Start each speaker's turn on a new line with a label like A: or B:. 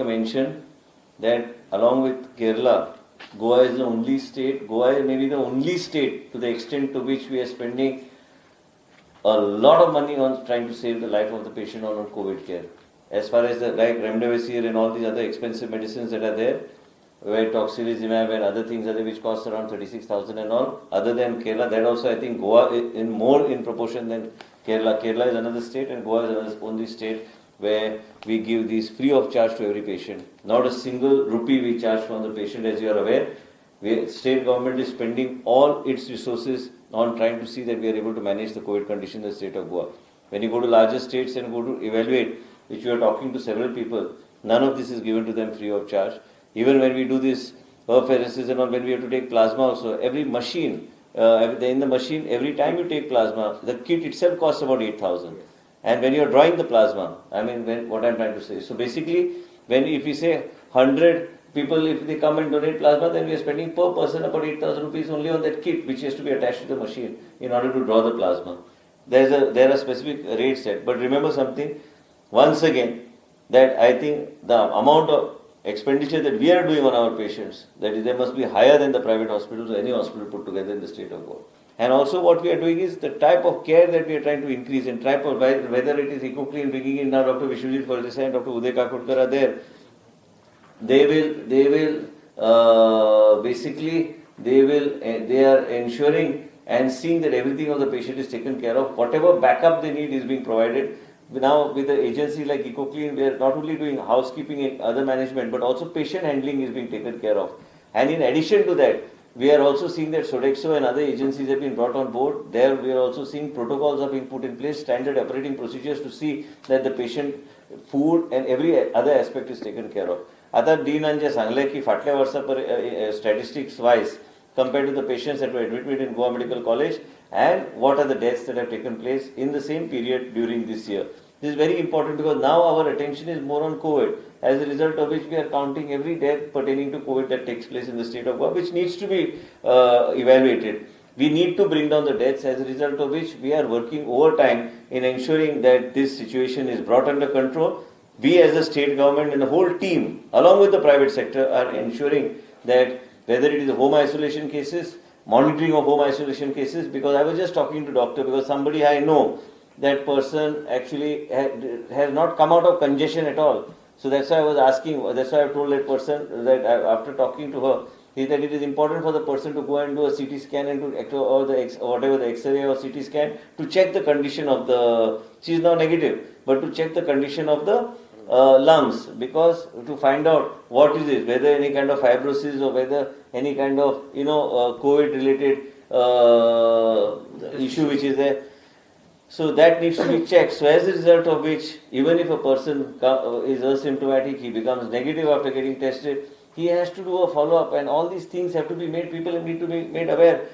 A: a mention that along with Kerala, Goa is the only state, Goa may be the only state to the extent to which we are spending a lot of money on trying to save the life of the patient on COVID care. As far as the like remdesivir and all these other expensive medicines that are there, where tocilizumab and other things are there which cost around 36,000 and all, other than Kerala, that also I think Goa in more in proportion than Kerala. Kerala is another state and Goa is another only state where we give these free of charge to every patient. Not a single rupee we charge from the patient, as you are aware. State government is spending all its resources on trying to see that we are able to manage the COVID condition in the state of Goa. When you go to larger states and go to evaluate, which we are talking to several people, none of this is given to them free of charge. Even when we do this apheresis and all, when we have to take plasma also, every machine, in the machine, every time you take plasma, the kit itself costs about 8,000. And when you are drawing the plasma, what I am trying to say. So basically, if we say 100 people, if they come and donate plasma, then we are spending per person about 8,000 rupees only on that kit, which has to be attached to the machine in order to draw the plasma. There are specific rates set. But remember something, once again, that I think the amount of expenditure that we are doing on our patients, that is, they must be higher than the private hospitals or any hospital put together in the state of Goa. And also what we are doing is the type of care that we are trying to increase and type of, whether it is EcoClean, bringing in now Dr. Vishwajit Phaldesai and Dr. Uday Kakodkar are there. They are ensuring and seeing that everything of the patient is taken care of. Whatever backup they need is being provided. Now with the agency like EcoClean, we are not only doing housekeeping and other management, but also patient handling is being taken care of. And in addition to that, we are also seeing that Sodexo and other agencies have been brought on board. There we are also seeing protocols are being put in place, standard operating procedures to see that the patient food and every other aspect is taken care of. आता डीनान जे सांगले की फाटल्या वर्सा statistics wise compared to the patients that were admitted in Goa Medical College and what are the deaths that have taken place in the same period during this year. This is very important because now our attention is more on COVID, as a result of which we are counting every death pertaining to COVID that takes place in the state of Goa, which needs to be evaluated. We need to bring down the deaths, as a result of which we are working overtime in ensuring that this situation is brought under control. We as a state government and the whole team, along with the private sector, are ensuring that whether it is home isolation cases, monitoring of home isolation cases, because I was just talking to doctor, because somebody I know, that person actually has not come out of congestion at all. So that's why I was asking, that's why I told that person that after talking to her, is that it is important for the person to go and do a CT scan and to or whatever the X-ray or CT scan to check the condition of the, she is now negative, but to check the condition of the lungs, because to find out what is it, whether any kind of fibrosis or whether any kind of COVID related issue which is there. So that needs to be checked. So as a result of which, even if a person is asymptomatic, he becomes negative after getting tested, he has to do a follow-up, and all these things have to be made, people need to be made aware